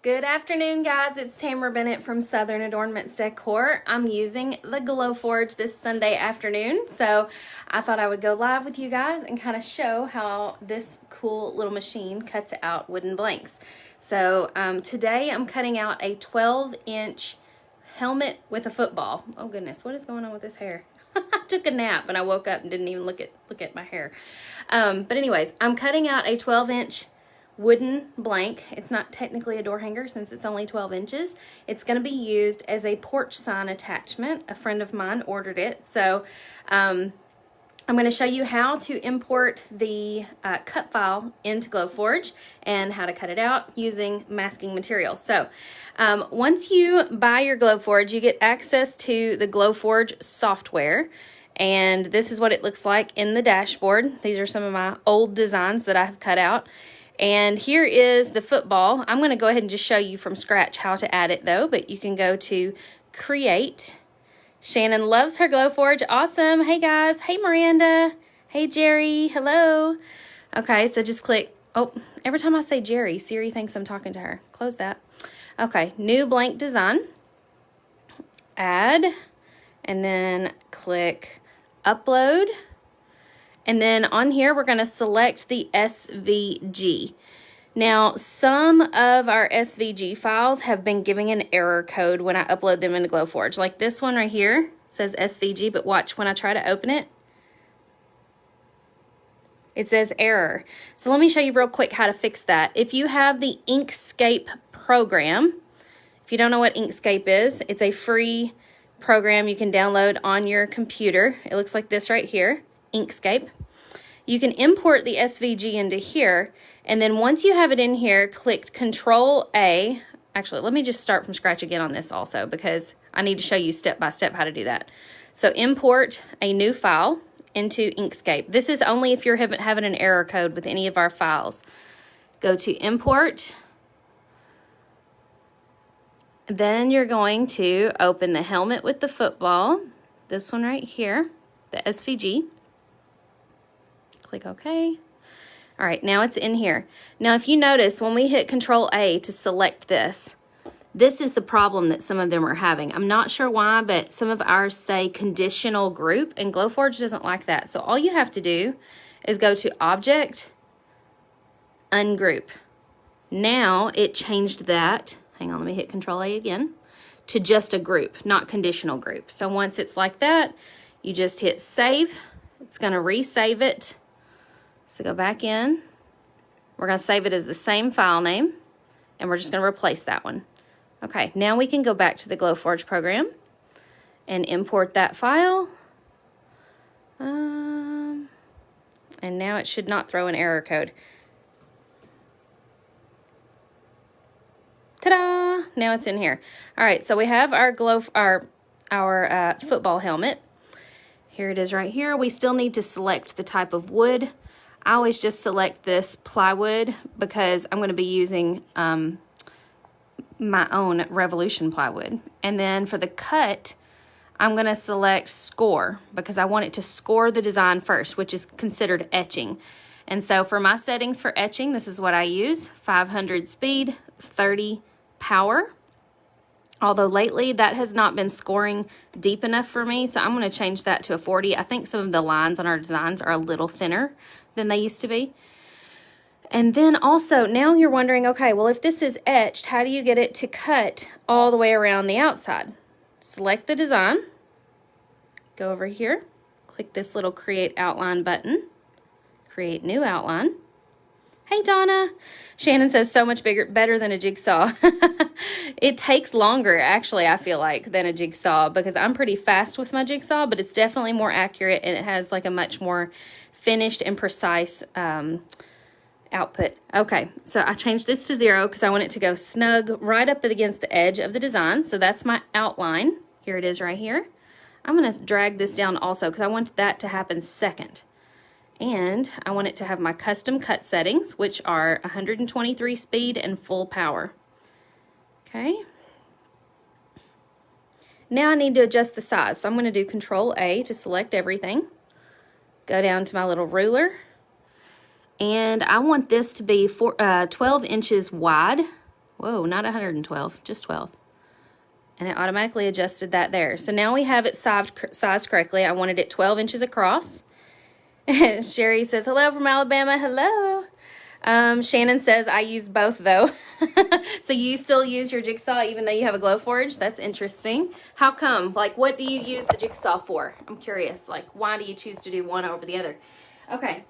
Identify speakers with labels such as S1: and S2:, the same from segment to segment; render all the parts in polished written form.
S1: Good afternoon, guys. It's Tamara Bennett from Southern Adornments Decor. I'm using the Glowforge this Sunday afternoon, so I thought I would go live with you guys and kind of show how this cool little machine cuts out wooden blanks. So today I'm cutting out a 12-inch helmet with a football. Oh goodness, what is going on with this hair? I took a nap and I woke up and didn't even look at my hair. But anyways, I'm cutting out a 12-inch wooden blank. It's not technically a door hanger since it's only 12 inches. It's going to be used as a porch sign attachment. A friend of mine ordered it. So I'm going to show you how to import the cut file into Glowforge and how to cut it out using masking material. So once you buy your Glowforge, you get access to the Glowforge software. And this is what it looks like in the dashboard. These are some of my old designs that I've cut out. And here is the football. I'm going to go ahead and just show you from scratch how to add it though, but you can go to Create. Shannon loves her Glowforge. Awesome. Hey guys. Hey Miranda. Hey Jerry. Hello. Okay, so just click. Oh, every time I say Jerry, Siri thinks I'm talking to her. Close that. Okay, new blank design. Add. And then click Upload. And then on here, we're going to select the SVG. Now, some of our SVG files have been giving an error code when I upload them into Glowforge. Like this one right here says SVG, but watch when I try to open it. It says error. So let me show you real quick how to fix that. If you have the Inkscape program, if you don't know what Inkscape is, it's a free program you can download on your computer. It looks like this right here. Inkscape. You can import the SVG into here, and then once you have it in here, click Control A. Actually, let me just start from scratch again on this also because I need to show you step by step how to do that. So import a new file into Inkscape. This is only if you're having an error code with any of our files. Go to Import. Then you're going to open the helmet with the football. This one right here, the SVG. Click OK. All right, now it's in here. Now, if you notice, when we hit Control A to select this, this is the problem that some of them are having. I'm not sure why, but some of ours say conditional group, and Glowforge doesn't like that. So all you have to do is go to Object, Ungroup. Now it changed that. Hang on, let me hit Control A again, to just a group, not conditional group. So once it's like that, you just hit Save. It's going to resave it. So go back in. We're going to save it as the same file name, and we're just going to replace that one. Okay, now we can go back to the Glowforge program and import that file. And now it should not throw an error code. Ta-da! Now it's in here. All right, so we have our football helmet. Here it is right here. We still need to select the type of wood. I always just select this plywood because I'm going to be using my own Revolution plywood. And then for the cut, I'm going to select score because I want it to score the design first, which is considered etching. And so for my settings for etching, this is what I use: 500 speed, 30 power. Although lately that has not been scoring deep enough for me, so I'm going to change that to a 40. I think some of the lines on our designs are a little thinner than they used to be. And then also, now you're wondering, okay, well, if this is etched, how do you get it to cut all the way around the outside? Select the design, go over here, click this little Create Outline button, create new outline. Hey Donna, Shannon says so much better than a jigsaw. It takes longer, actually, I feel like, than a jigsaw because I'm pretty fast with my jigsaw, but it's definitely more accurate and it has like a much more finished and precise output. Okay, so I changed this to 0 because I want it to go snug right up against the edge of the design. So that's my outline. Here it is right here. I'm going to drag this down also because I want that to happen second. And I want it to have my custom cut settings, which are 123 speed and full power. Okay. Now I need to adjust the size. So I'm going to do Control A to select everything. Go down to my little ruler. And I want this to be 12 inches wide Whoa, not 112, just 12. And it automatically adjusted that there. So now we have it sized correctly. I wanted it 12 inches across. Sherry says, hello from Alabama. Hello. Shannon says, I use both though. So you still use your Jigsaw even though you have a Glowforge? That's interesting. How come? Like, what do you use the Jigsaw for? I'm curious. Like, why do you choose to do one over the other? Okay.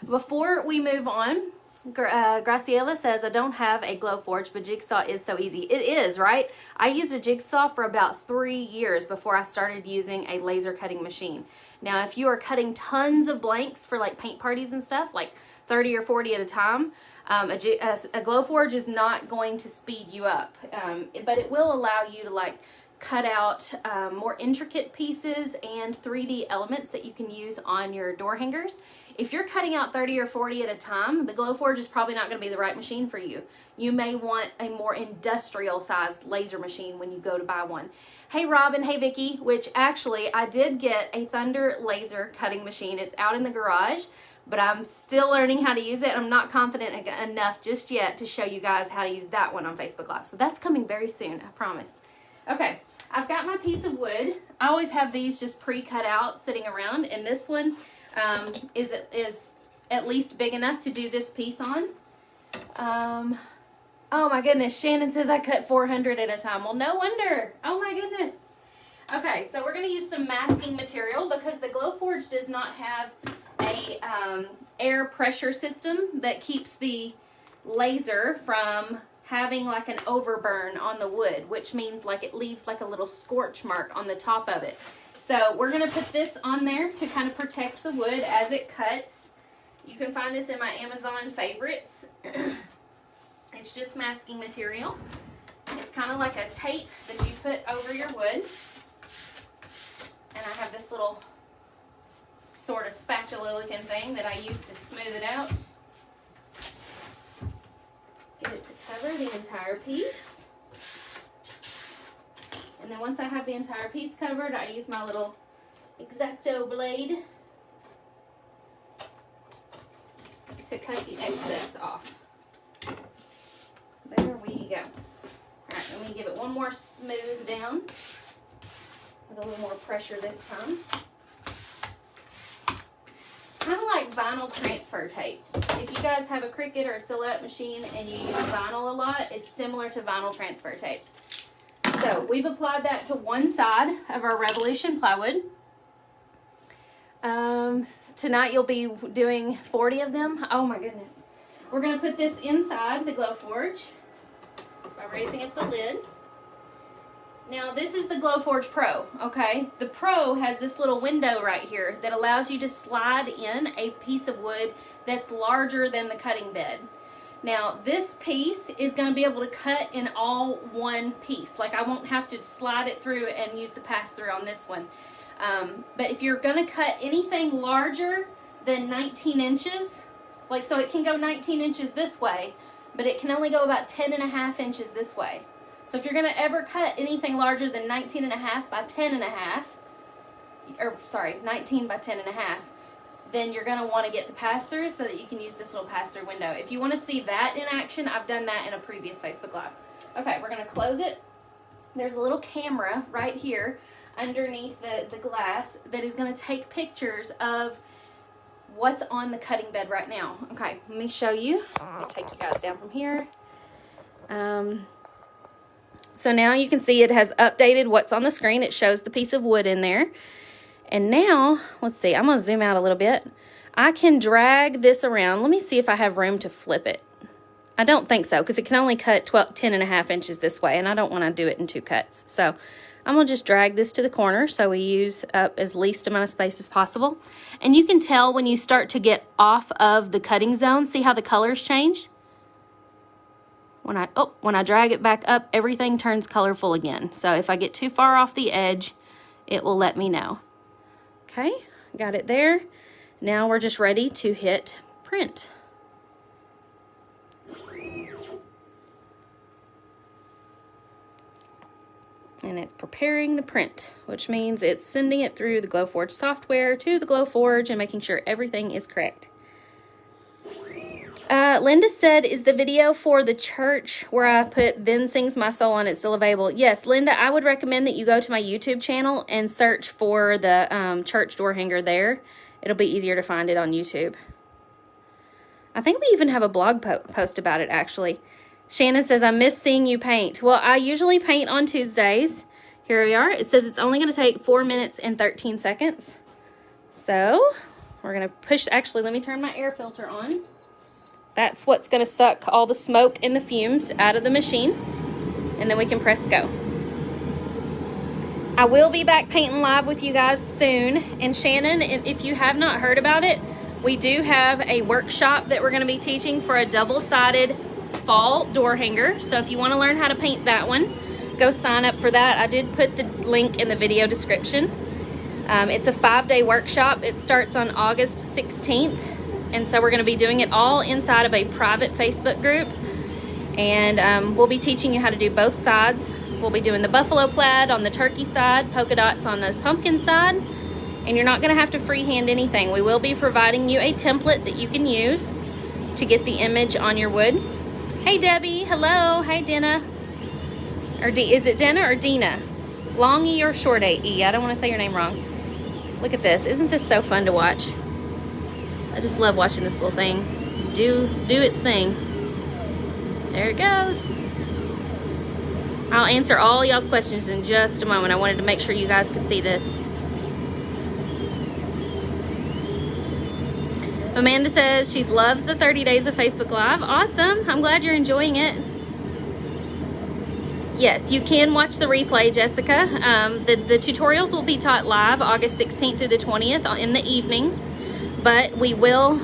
S1: Before we move on, Graciela says, I don't have a Glowforge, but Jigsaw is so easy. It is, right? I used a Jigsaw for about 3 years before I started using a laser cutting machine. Now, if you are cutting tons of blanks for like paint parties and stuff, like 30 or 40 at a time, a Glowforge is not going to speed you up, but it will allow you to like cut out more intricate pieces and 3D elements that you can use on your door hangers. If you're cutting out 30 or 40 at a time, the Glowforge is probably not going to be the right machine for you. You may want a more industrial sized laser machine when you go to buy one. Hey Rob and hey Vicky, which actually I did get a Thunder laser cutting machine. It's out in the garage, but I'm still learning how to use it. I'm not confident enough just yet to show you guys how to use that one on Facebook Live. So that's coming very soon, I promise. Okay, I've got my piece of wood. I always have these just pre-cut out sitting around, and this one is at least big enough to do this piece on. Oh my goodness, Shannon says I cut 400 at a time. Well, no wonder. Oh my goodness. Okay, so we're going to use some masking material because the Glowforge does not have a air pressure system that keeps the laser from having like an overburn on the wood, which means like it leaves like a little scorch mark on the top of it. So we're going to put this on there to kind of protect the wood as it cuts. You can find this in my Amazon favorites. It's just masking material. It's kind of like a tape that you put over your wood. And I have this little sort of spatula looking thing that I use to smooth it out. Get it to cover the entire piece. And then once I have the entire piece covered, I use my little X-Acto blade to cut the excess off. There we go. Alright, let me give it one more smooth down with a little more pressure this time. Kind of like vinyl transfer tape. If you guys have a Cricut or a Silhouette machine and you use vinyl a lot, it's similar to vinyl transfer tape. So we've applied that to one side of our Revolution plywood. Tonight you'll be doing 40 of them. Oh my goodness. We're going to put this inside the Glowforge by raising up the lid. Now this is the Glowforge Pro, okay? The Pro has this little window right here that allows you to slide in a piece of wood that's larger than the cutting bed. Now this piece is going to be able to cut in all one piece. Like I won't have to slide it through and use the pass-through on this one. But if you're going to cut anything larger than 19 inches, like so it can go 19 inches this way, but it can only go about 10.5 inches this way. So if you're going to ever cut anything larger than 19.5 by 10.5, or sorry, 19 by 10.5, then you're going to want to get the pass-through so that you can use this little pass-through window. If you want to see that in action, I've done that in a previous Facebook Live. Okay, we're going to close it. There's a little camera right here underneath the glass that is going to take pictures of what's on the cutting bed right now. Okay, let me show you. Let me take you guys down from here. So now you can see it has updated what's on the screen. It shows the piece of wood in there. And now, let's see, I'm going to zoom out a little bit. I can drag this around. Let me see if I have room to flip it. I don't think so, because it can only cut 10.5 inches this way, and I don't want to do it in 2 cuts. So I'm going to just drag this to the corner so we use up as least amount of space as possible. And you can tell when you start to get off of the cutting zone, see how the colors changed? When I drag it back up, everything turns colorful again. So if I get too far off the edge, it will let me know. Okay, got it there. Now we're just ready to hit print. And it's preparing the print, which means it's sending it through the Glowforge software to the Glowforge and making sure everything is correct. Linda said, is the video for the church where I put Then Sings My Soul on it still available? Yes, Linda, I would recommend that you go to my YouTube channel and search for the church door hanger there. It'll be easier to find it on YouTube. I think we even have a blog post about it, actually. Shannon says, I miss seeing you paint. Well, I usually paint on Tuesdays. Here we are. It says it's only going to take 4 minutes and 13 seconds. So, we're going to push, actually, let me turn my air filter on. That's what's going to suck all the smoke and the fumes out of the machine. And then we can press go. I will be back painting live with you guys soon. And Shannon, if you have not heard about it, we do have a workshop that we're going to be teaching for a double-sided fall door hanger. So if you want to learn how to paint that one, go sign up for that. I did put the link in the video description. It's a 5-day workshop. It starts on August 16th. And so we're going to be doing it all inside of a private Facebook group. And we'll be teaching you how to do both sides. We'll be doing the buffalo plaid on the turkey side, polka dots on the pumpkin side. And you're not going to have to freehand anything. We will be providing you a template that you can use to get the image on your wood. Hey, Debbie. Hello. Hey, Dina. Or is it Dina or Dina? Long E or short E? I don't want to say your name wrong. Look at this. Isn't this so fun to watch? I just love watching this little thing do its thing. There it goes. I'll answer all y'all's questions in just a moment. I wanted to make sure you guys could see this. Amanda says she loves the 30 days of Facebook Live. Awesome. I'm glad you're enjoying it. Yes, you can watch the replay, Jessica. The tutorials will be taught live August 16th through the 20th in the evenings. But we will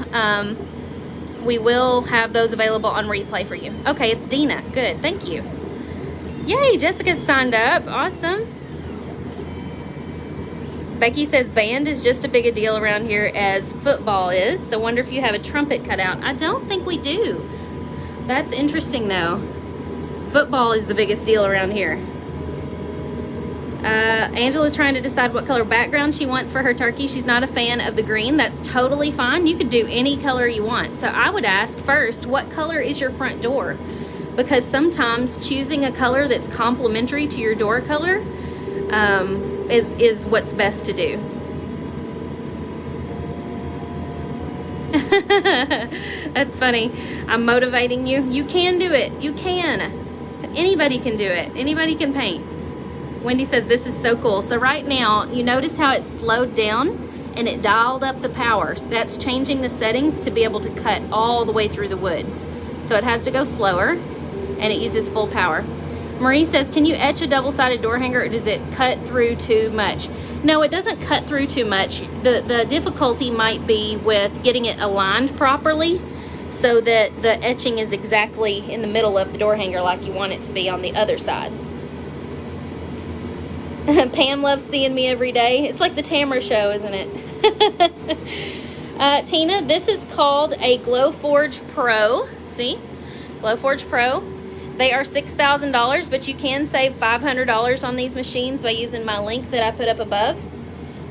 S1: have those available on replay for you. Okay, it's Dina. Good, thank you. Yay, Jessica's signed up. Awesome. Becky says band is just as big a deal around here as football is. So wonder if you have a trumpet cut out. I don't think we do. That's interesting though. Football is the biggest deal around here. Angela's trying to decide what color background she wants for her turkey. She's not a fan of the green. That's totally fine. You could do any color you want. So I would ask first, what color is your front door? Because sometimes choosing a color that's complementary to your door color is what's best to do. That's funny. I'm motivating you. You can do it. You can. Anybody can do it. Anybody can paint. Wendy says this is so cool. So right now, you noticed how it slowed down and it dialed up the power. That's changing the settings to be able to cut all the way through the wood. So it has to go slower and it uses full power. Marie says, can you etch a double-sided door hanger or does it cut through too much? No, it doesn't cut through too much. The difficulty might be with getting it aligned properly so that the etching is exactly in the middle of the door hanger like you want it to be on the other side. Pam loves seeing me every day. It's like the Tamara show, isn't it? Tina, this is called a Glowforge Pro. See? Glowforge Pro. They are $6,000, but you can save $500 on these machines by using my link that I put up above.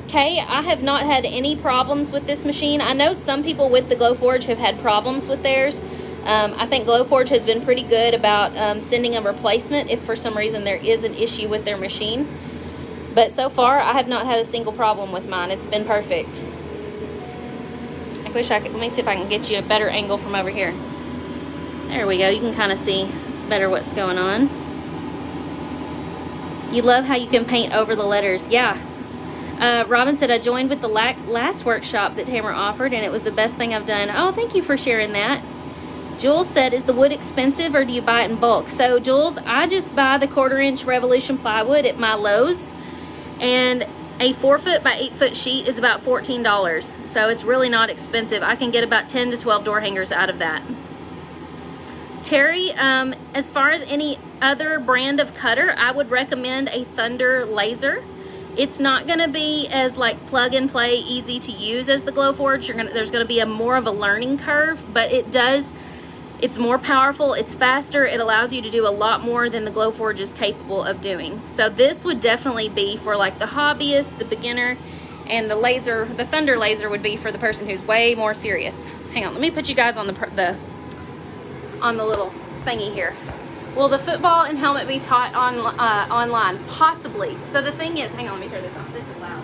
S1: Okay, I have not had any problems with this machine. I know some people with the Glowforge have had problems with theirs. I think Glowforge has been pretty good about sending a replacement if for some reason there is an issue with their machine. But so far, I have not had a single problem with mine. It's been perfect. I wish I could, let me see if I can get you a better angle from over here. There we go. You can kind of see better what's going on. You love how you can paint over the letters. Yeah. Robin said, I joined with the last workshop that Tamara offered, and it was the best thing I've done. Oh, thank you for sharing that. Jules said, is the wood expensive or do you buy it in bulk? So, Jules, I just buy the 1/4-inch Revolution plywood at my Lowe's. And a 4-foot by 8-foot sheet is about $14. So it's really not expensive. I can get about 10 to 12 door hangers out of that. Terry, as far as any other brand of cutter, I would recommend a Thunder laser. It's not going to be as like plug and play easy to use as the Glowforge. There's going to be more of a learning curve, but it's more powerful, it's faster, it allows you to do a lot more than the Glowforge is capable of doing. So this would definitely be for like the hobbyist, the beginner, and the Thunder laser would be for the person who's way more serious. Hang on, let me put you guys on the on the little thingy here. Will the football and helmet be taught on online? Possibly. So the thing is, hang on, let me turn this off. This is loud.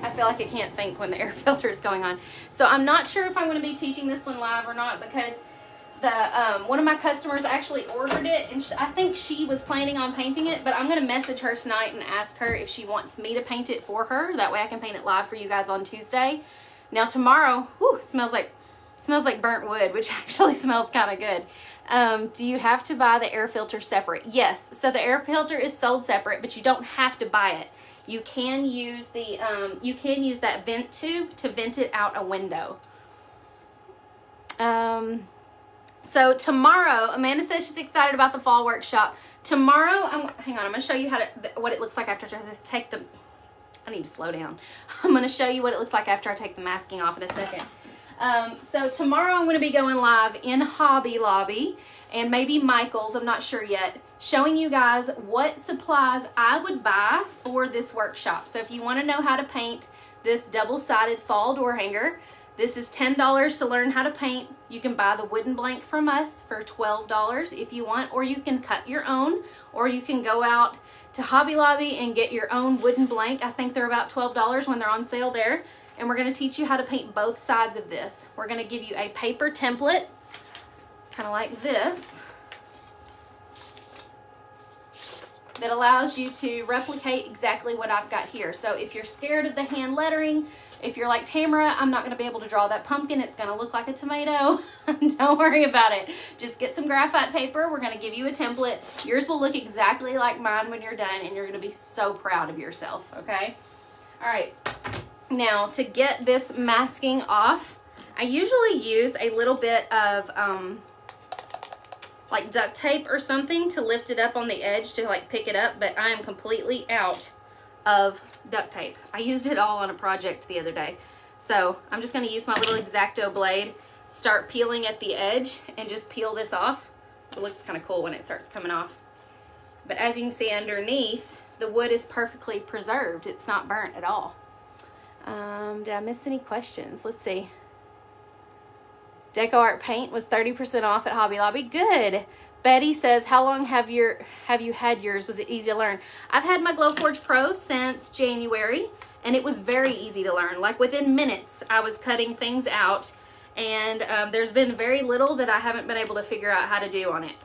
S1: I feel like I can't think when the air filter is going on. So I'm not sure if I'm going to be teaching this one live or not, because the one of my customers actually ordered it, and I think she was planning on painting it, but I'm going to message her tonight and ask her if she wants me to paint it for her. That way I can paint it live for you guys on Tuesday. Now tomorrow, whew, it smells like burnt wood, which actually smells kind of good. Do you have to buy the air filter separate? Yes. So the air filter is sold separate, but you don't have to buy it. You can use the that vent tube to vent it out a window. So tomorrow, Amanda says she's excited about the fall workshop. Tomorrow, hang on, I'm going to show you what it looks like after I take the, I need to slow down. I'm going to show you what it looks like after I take the masking off in a second. So tomorrow I'm going to be going live in Hobby Lobby and maybe Michael's, I'm not sure yet, showing you guys what supplies I would buy for this workshop. So if you want to know how to paint this double-sided fall door hanger, this is $10 to learn how to paint. You can buy the wooden blank from us for $12 if you want, or you can cut your own, or you can go out to Hobby Lobby and get your own wooden blank. I think they're about $12 when they're on sale there. And we're going to teach you how to paint both sides of this. We're going to give you a paper template, kind of like this, that allows you to replicate exactly what I've got here. So if you're scared of the hand lettering, if you're like, Tamara, I'm not going to be able to draw that pumpkin, it's going to look like a tomato, don't worry about it. Just get some graphite paper. We're going to give you a template. Yours will look exactly like mine when you're done, and you're going to be so proud of yourself, okay? All right. Now, to get this masking off, I usually use a little bit of like duct tape or something to lift it up on the edge to like pick it up, but I am completely out of duct tape. I used it all on a project the other day. So I'm just going to use my little X-Acto blade, start peeling at the edge, and just peel this off. It looks kind of cool when it starts coming off. But as you can see underneath, the wood is perfectly preserved. It's not burnt at all. Did I miss any questions? Let's see. Deco Art Paint was 30% off at Hobby Lobby. Good. Betty says, how long have you had yours? Was it easy to learn? I've had my Glowforge Pro since January, and it was very easy to learn. Like within minutes, I was cutting things out, and there's been very little that I haven't been able to figure out how to do on it.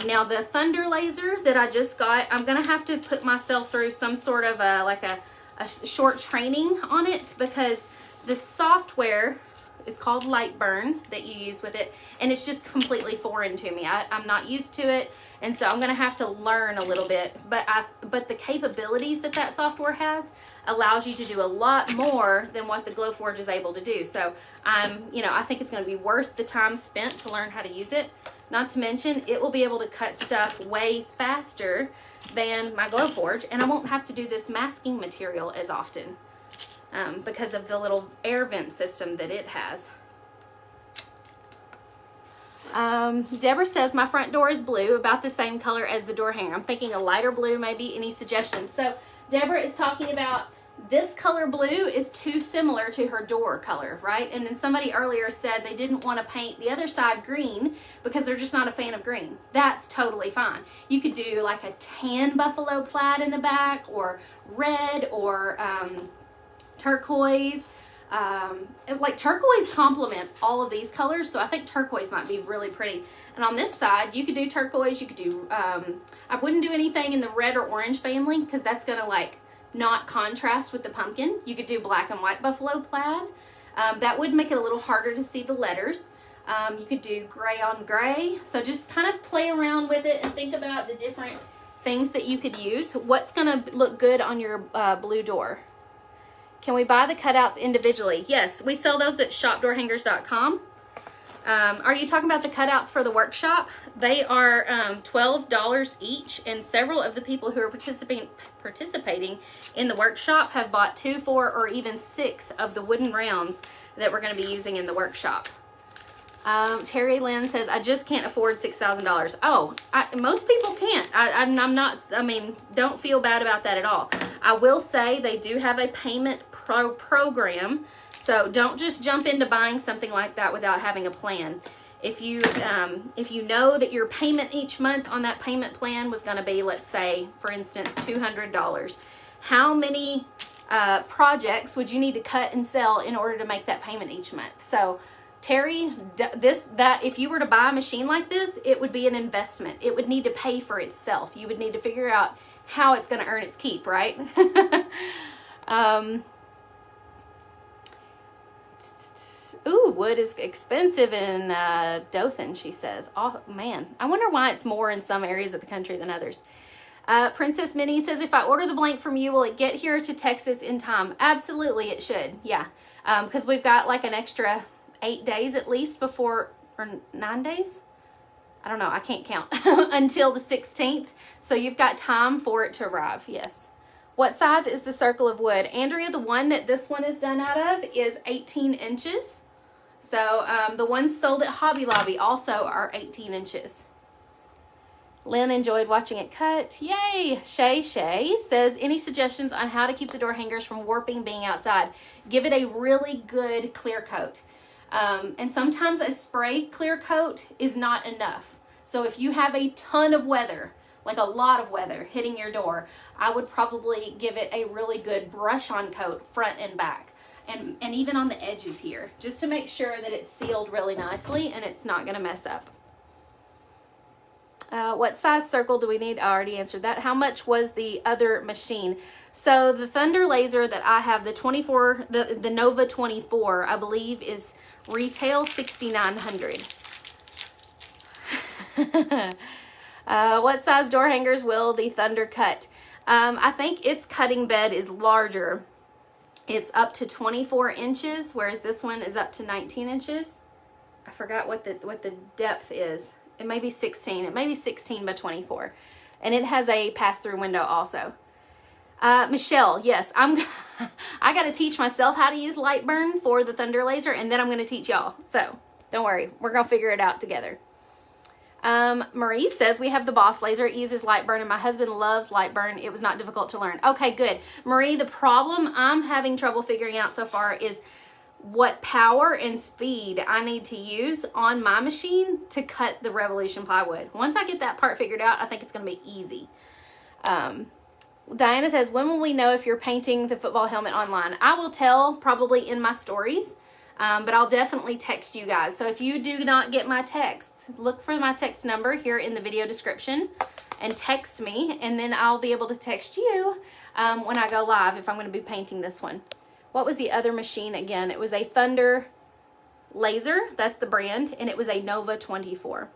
S1: Now the Thunder Laser that I just got, I'm gonna have to put myself through some sort of a short training on it, because the software is called Lightburn that you use with it, and it's just completely foreign to me. I'm not used to it, and so I'm gonna have to learn a little bit, but the capabilities that software has allows you to do a lot more than what the Glowforge is able to do. So I think it's gonna be worth the time spent to learn how to use it. Not to mention, it will be able to cut stuff way faster than my Glowforge, and I won't have to do this masking material as often because of the little air vent system that it has. Deborah says, my front door is blue, about the same color as the door hanger. I'm thinking a lighter blue, maybe. Any suggestions? So Deborah is talking about this color blue is too similar to her door color, right? And then somebody earlier said they didn't want to paint the other side green because they're just not a fan of green. That's totally fine. You could do like a tan buffalo plaid in the back, or red, or turquoise. Like turquoise complements all of these colors, so I think turquoise might be really pretty. And on this side, you could do turquoise. You could do, I wouldn't do anything in the red or orange family because that's gonna like not contrast with the pumpkin. You could do black and white buffalo plaid. That would make it a little harder to see the letters. You could do gray on gray. So just kind of play around with it and think about the different things that you could use. What's gonna look good on your blue door? Can we buy the cutouts individually? Yes, we sell those at shopdoorhangers.com. Are you talking about the cutouts for the workshop? They are $12 each, and several of the people who are participating in the workshop have bought 2, 4, or even 6 of the wooden rounds that we're going to be using in the workshop. Terry Lynn says, I just can't afford $6,000. Oh, most people can't. Don't feel bad about that at all. I will say they do have a payment program, so don't just jump into buying something like that without having a plan. if you know that your payment each month on that payment plan was going to be, let's say, for instance, $200, how many projects would you need to cut and sell in order to make that payment each month? So Terry, if you were to buy a machine like this, it would be an investment. It would need to pay for itself. You would need to figure out how it's going to earn its keep, right? Ooh, wood is expensive in Dothan, she says. Oh, man. I wonder why it's more in some areas of the country than others. Princess Minnie says, if I order the blank from you, will it get here to Texas in time? Absolutely, it should. Yeah. Because we've got like an extra 8 days at least before, or 9 days? I don't know. I can't count until the 16th. So you've got time for it to arrive. Yes. What size is the circle of wood? Andrea, the one that this one is done out of is 18 inches. So the ones sold at Hobby Lobby also are 18 inches. Lynn enjoyed watching it cut. Yay! Shay says, any suggestions on how to keep the door hangers from warping being outside? Give it a really good clear coat. And sometimes a spray clear coat is not enough. So if you have a ton of weather, like a lot of weather hitting your door, I would probably give it a really good brush on coat front and back. And even on the edges here, just to make sure that it's sealed really nicely and it's not going to mess up. What size circle do we need? I already answered that. How much was the other machine? So the Thunder laser that I have, the Nova 24, I believe is retail $6,900. What size door hangers will the Thunder cut? I think its cutting bed is larger. It's up to 24 inches, whereas this one is up to 19 inches. I forgot what the depth is. It may be 16. It may be 16 by 24. And it has a pass-through window also. Michelle, yes, I got to teach myself how to use Lightburn for the Thunder laser, and then I'm going to teach y'all. So don't worry. We're going to figure it out together. Marie says, we have the Boss laser. It uses Lightburn, and my husband loves Lightburn. It was not difficult to learn. Okay, good. Marie, the problem I'm having trouble figuring out so far is what power and speed I need to use on my machine to cut the Revolution plywood. Once I get that part figured out, I think it's going to be easy. Diana says, when will we know if you're painting the football helmet online? I will tell probably in my stories. But I'll definitely text you guys. So if you do not get my texts, look for my text number here in the video description and text me, and then I'll be able to text you when I go live if I'm going to be painting this one. What was the other machine again? It was a Thunder laser, that's the brand, and it was a Nova 24.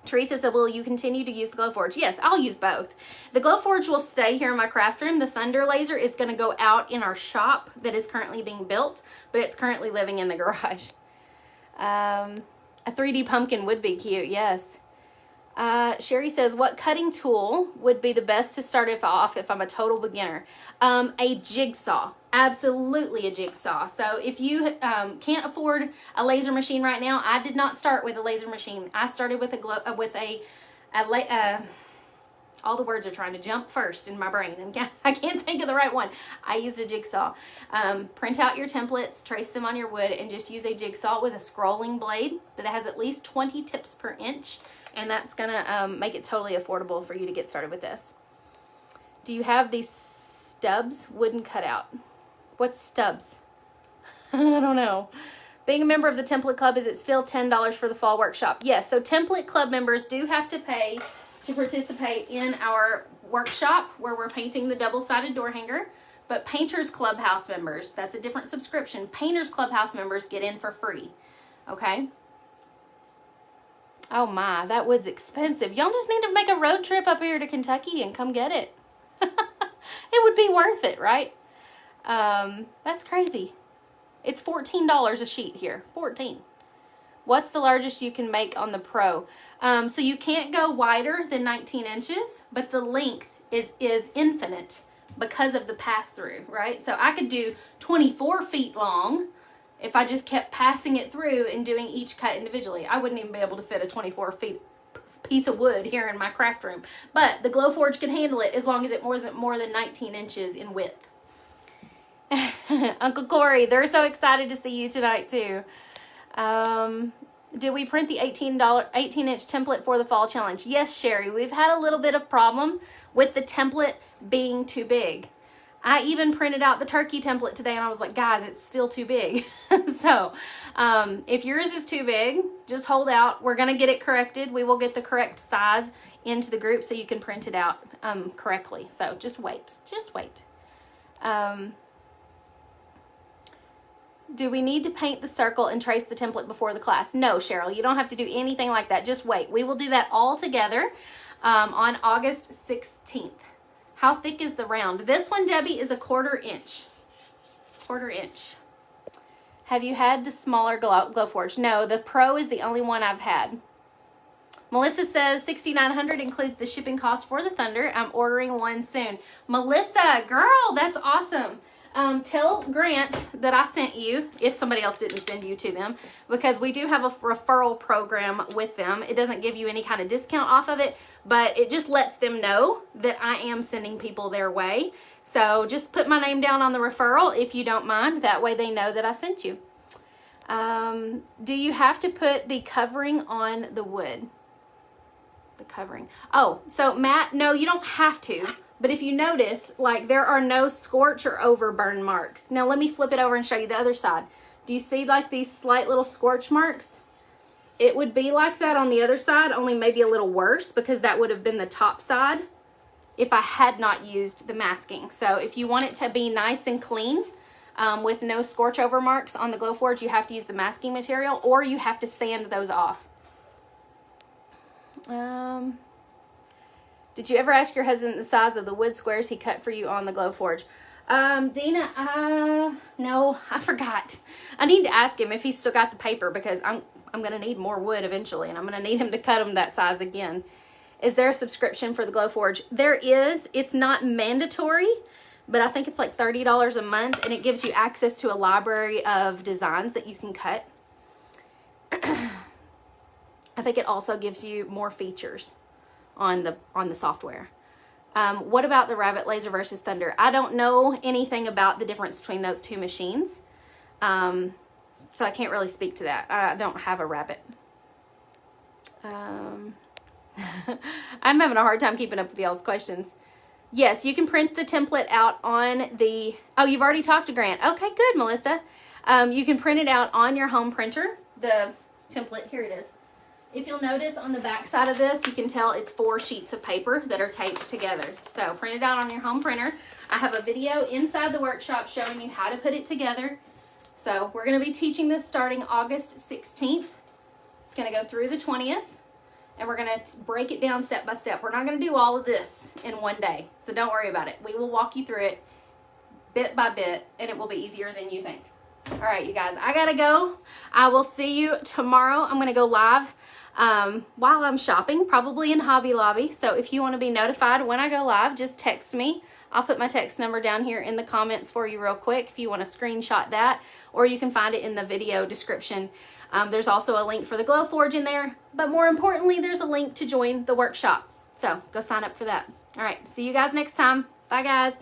S1: Teresa said, will you continue to use the Glowforge? Yes, I'll use both. The Glowforge will stay here in my craft room. The Thunder laser is going to go out in our shop that is currently being built, but it's currently living in the garage. A 3D pumpkin would be cute, yes. Sherry says, what cutting tool would be the best to start off if I'm a total beginner? A jigsaw. Absolutely a jigsaw. So if you can't afford a laser machine right now, I did not start with a laser machine. I started with all the words are trying to jump first in my brain, and I can't think of the right one. I used a jigsaw. Print out your templates, trace them on your wood, and just use a jigsaw with a scrolling blade that has at least 20 tips per inch, and that's gonna make it totally affordable for you to get started with this. Do you have these stubs wooden cutout? What's stubs? I don't know. Being a member of the Template Club, is it still $10 for the fall workshop? Yes, so Template Club members do have to pay to participate in our workshop where we're painting the double-sided door hanger. But Painters Clubhouse members, that's a different subscription. Painters Clubhouse members get in for free. Okay? Oh my, that wood's expensive. Y'all just need to make a road trip up here to Kentucky and come get it. It would be worth it, right? That's crazy. It's $14 a sheet here. 14. What's the largest you can make on the Pro? So you can't go wider than 19 inches, but the length is infinite because of the pass-through, right? So I could do 24 feet long if I just kept passing it through and doing each cut individually. I wouldn't even be able to fit a 24 feet piece of wood here in my craft room. But the Glowforge could handle it as long as it wasn't more than 19 inches in width. Uncle Corey, they're so excited to see you tonight too. Do we print the 18-inch template for the fall challenge? Yes, Sherry. We've had a little bit of problem with the template being too big. I even printed out the turkey template today and I was like, guys, it's still too big. So if yours is too big, just hold out. We're going to get it corrected. We will get the correct size into the group so you can print it out correctly. So just wait. Just wait. Do we need to paint the circle and trace the template before the class? No, Cheryl, you don't have to do anything like that. Just wait. We will do that all together on August 16th. How thick is the round? This one, Debbie, is a 1/4 inch. 1/4 inch. Have you had the smaller Glowforge? No, the Pro is the only one I've had. Melissa says $6,900 includes the shipping cost for the Thunder. I'm ordering one soon. Melissa, girl, that's awesome. Tell Grant that I sent you, if somebody else didn't send you to them, because we do have a referral program with them. It doesn't give you any kind of discount off of it, but it just lets them know that I am sending people their way. So just put my name down on the referral if you don't mind. That way they know that I sent you. Do you have to put the covering on the wood? The covering. Oh, so Matt, no, you don't have to. But if you notice, like, there are no scorch or overburn marks. Now let me flip it over and show you the other side. Do you see like these slight little scorch marks? It would be like that on the other side, only maybe a little worse, because that would have been the top side if I had not used the masking. So if you want it to be nice and clean with no scorch over marks on the Glowforge, you have to use the masking material, or you have to sand those off. Did you ever ask your husband the size of the wood squares he cut for you on the Glowforge? Dina, no, I forgot. I need to ask him if he's still got the paper, because I'm going to need more wood eventually, and I'm going to need him to cut them that size again. Is there a subscription for the Glowforge? There is. It's not mandatory, but I think it's like $30 a month, and it gives you access to a library of designs that you can cut. I think it also gives you more features on the software. What about the Rabbit Laser versus Thunder? I don't know anything about the difference between those two machines, so I can't really speak to that. I don't have a Rabbit. I'm having a hard time keeping up with y'all's questions. Yes, you can print the template out on the... Oh, you've already talked to Grant. Okay, good, Melissa. You can print it out on your home printer, the template. Here it is. If you'll notice on the back side of this, you can tell it's 4 sheets of paper that are taped together. So print it out on your home printer. I have a video inside the workshop showing you how to put it together. So we're going to be teaching this starting August 16th. It's going to go through the 20th. And we're going to break it down step by step. We're not going to do all of this in one day. So don't worry about it. We will walk you through it bit by bit, and it will be easier than you think. All right, you guys, I got to go. I will see you tomorrow. I'm going to go live while I'm shopping, probably in Hobby Lobby. So if you want to be notified when I go live, just text me. I'll put my text number down here in the comments for you real quick if you want to screenshot that, or you can find it in the video description. There's also a link for the Glowforge in there, but more importantly, there's a link to join the workshop. So go sign up for that. All right, see you guys next time. Bye, guys.